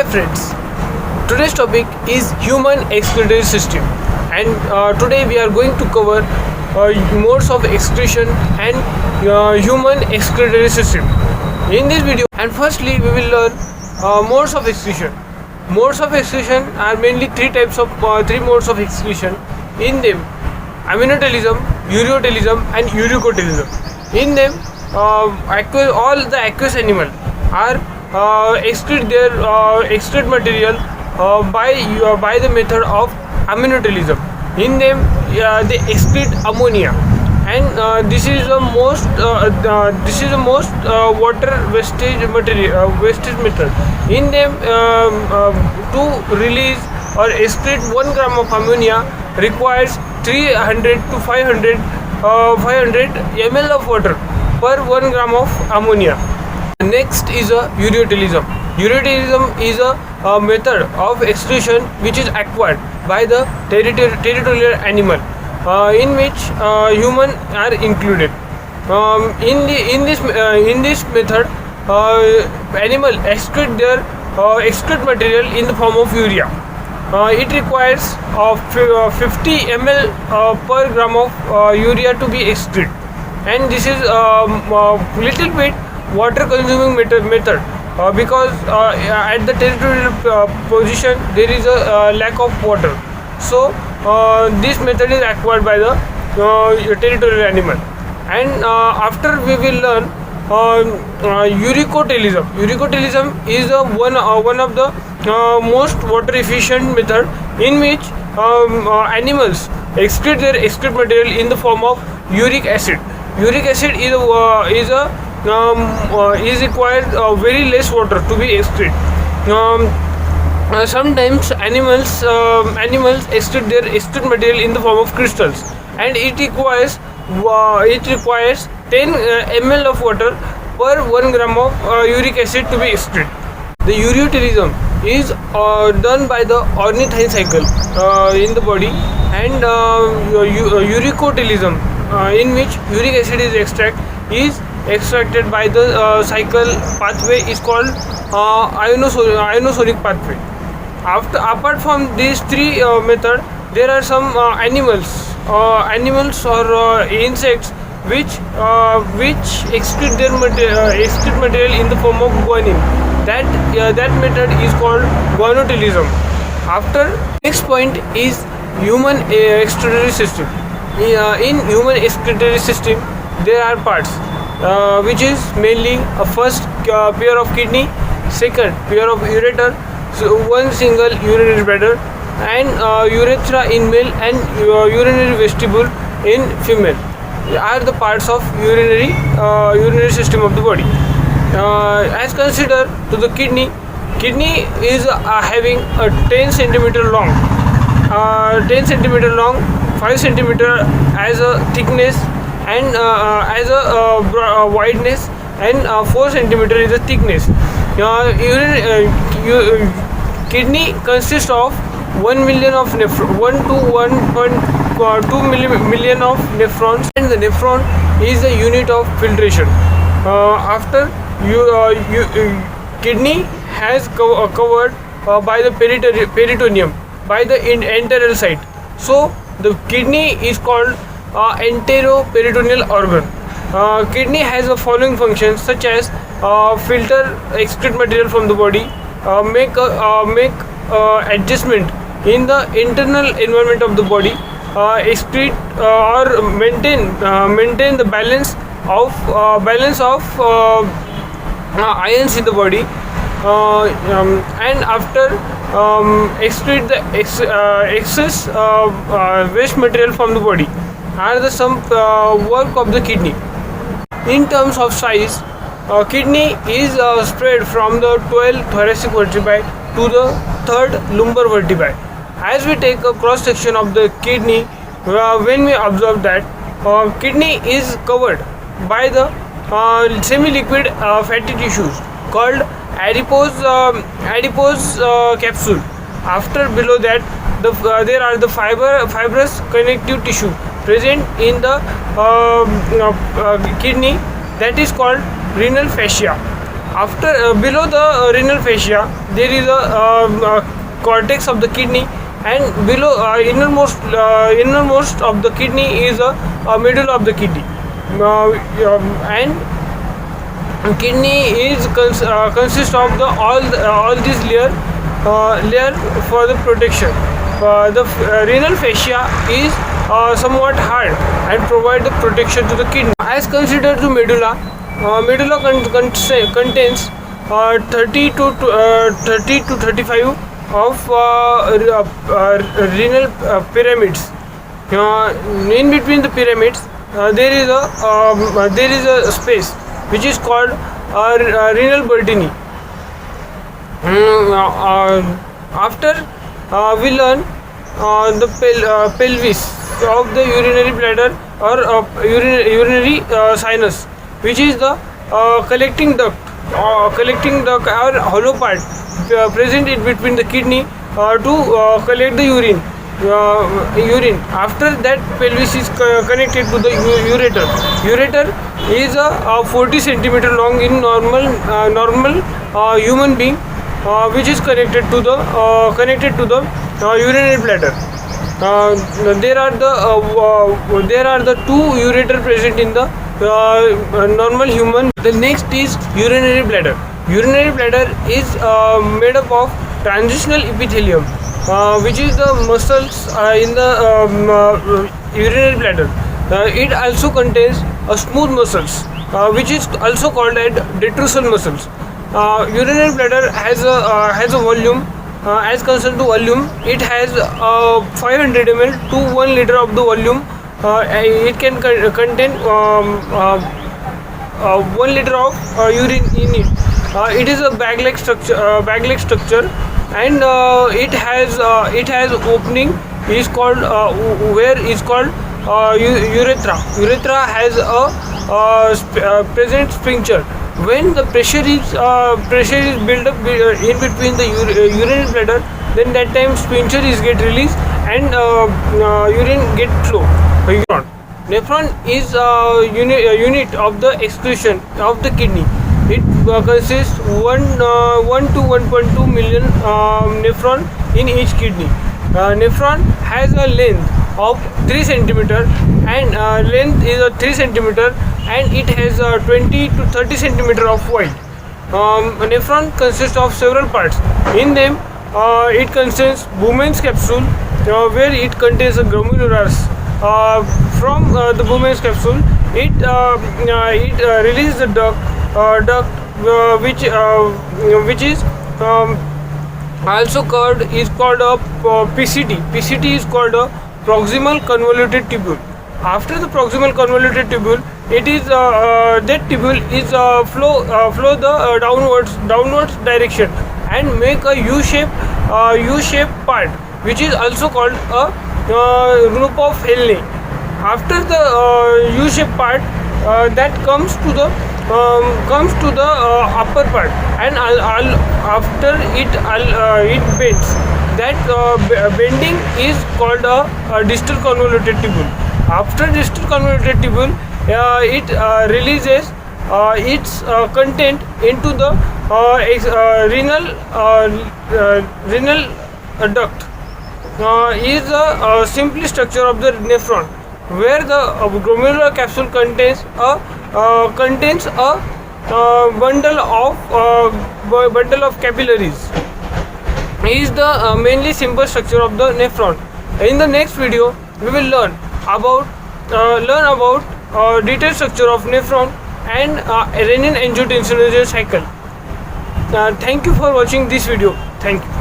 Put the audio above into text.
Hi friends, today's topic is human excretory system, and today we are going to cover modes of excretion and human excretory system in this video. And firstly we will learn modes of excretion. Modes of excretion are mainly three modes of excretion. In them, aminotelism, ureotelism and uricotelism. In them, all the aqueous animal are excrete their excrete material by the method of aminotelism. In them, they excrete ammonia, and this is the most water wastage method. In them, to release or excrete 1 gram of ammonia requires 300 to 500 ml of water per 1 gram of ammonia. Next is a ureotelism. Ureotelism is a method of excretion which is acquired by the territorial animal, in which human are included. In this method, animal excrete their excrete material in the form of urea. It requires 50 ml per gram of urea to be excreted, and this is little bit water consuming method because at the territorial position there is a lack of water. So this method is acquired by the territorial animal. And after we will learn uricotelism. Uricotelism is one of the most water efficient method in which animals excrete their excrete material in the form of uric acid. Uric acid is required very less water to be excrete. Sometimes animals excrete their excrete material in the form of crystals, and it requires 10 ml of water per 1 gram of uric acid to be excreted. The ureotelism is done by the ornithine cycle in the body, and uricotelism, in which uric acid is extracted by the cycle pathway, is called ionosonic pathway. Apart from these three methods, there are some animals or insects which excrete their material in the form of guanine. That method is called guanotelism. After, next point is human excretory system. In human excretory system, there are parts, which is mainly first pair of kidney, second pair of ureter, so one single urinary bladder, and urethra in male and urinary vestibule in female are the parts of urinary system of the body. As considered to the kidney is having a 10 centimeter long, 5 centimeter as a thickness, and as a wideness, and 4 centimeter is the thickness. Kidney consists of 1 million of 1 to 1.2 million of nephrons, and the nephron is the unit of filtration. After kidney has covered by the peritoneum, by the enteral side. So the kidney is called enteroperitoneal organ. Kidney has the following functions, such as filter excrete material from the body, make adjustment in the internal environment of the body, excrete or maintain the balance of ions in the body, and after excrete the excess waste material from the body are the some work of the kidney. In terms of size, kidney is spread from the 12 thoracic vertebrae to the 3rd lumbar vertebrae. As we take a cross section of the kidney, when we observe that kidney is covered by the semi-liquid fatty tissues called adipose capsule. After, below that, there are the fibrous connective tissue present in the kidney, that is called renal fascia. After below the renal fascia, there is a cortex of the kidney, and below innermost of the kidney is a middle of the kidney. And kidney is consist of the all these layer for the protection. The renal fascia is somewhat hard and provide the protection to the kidney. As considered to medulla, medulla contains 30 to 35 of renal pyramids. In between the pyramids, there is a space which is called renal Bertini. After we learn the pelvis of the urinary bladder or urinary sinus, which is the collecting duct or hollow part present in between the kidney to collect the urine. After that, pelvis is connected to the ureter. Ureter is 40 centimeter long in normal human being, which is connected to the urinary bladder. There are the two ureter present in the normal human. The next is urinary bladder. Urinary bladder is made up of transitional epithelium, which is the muscles in the urinary bladder. It also contains smooth muscles, which is also called as detrusal muscles. Urinary bladder has a volume. As concerned to volume, it has 500 ml to 1 liter of the volume. It can contain 1 liter of urine in it. It is a bag-like structure, and it has opening is called where is called urethra. Urethra has a present sphincter. When the pressure is built up in between the urinary bladder, then that time sphincter is get released and urine get flow. Nephron is a unit of the excretion of the kidney. It consists 1 to 1.2 million nephron in each kidney. Nephron has a length of 3 centimeter, and length is 3 centimeter, and it has 20 to 30 centimeter of wide. Nephron consists of several parts. In them, it contains Bowman's capsule, where it contains a glomerulus. From the Bowman's capsule, it releases the duct, which is also called a PCT. PCT is called a proximal convoluted tubule. After the proximal convoluted tubule, it is that tubule is flow the downwards direction and make a U-shaped part, which is also called a group of Henle. After the U-shaped part, that comes to the upper part, and after it bends. That bending is called a distal convoluted tubule. After distal convoluted tubule, it releases its content into the renal duct. Is the simple structure of the nephron, where the glomerular capsule contains a bundle of capillaries. Is the mainly simple structure of the nephron. In the next video, we will learn about detailed structure of nephron and renin-angiotensin cycle. Thank you for watching this video. Thank you.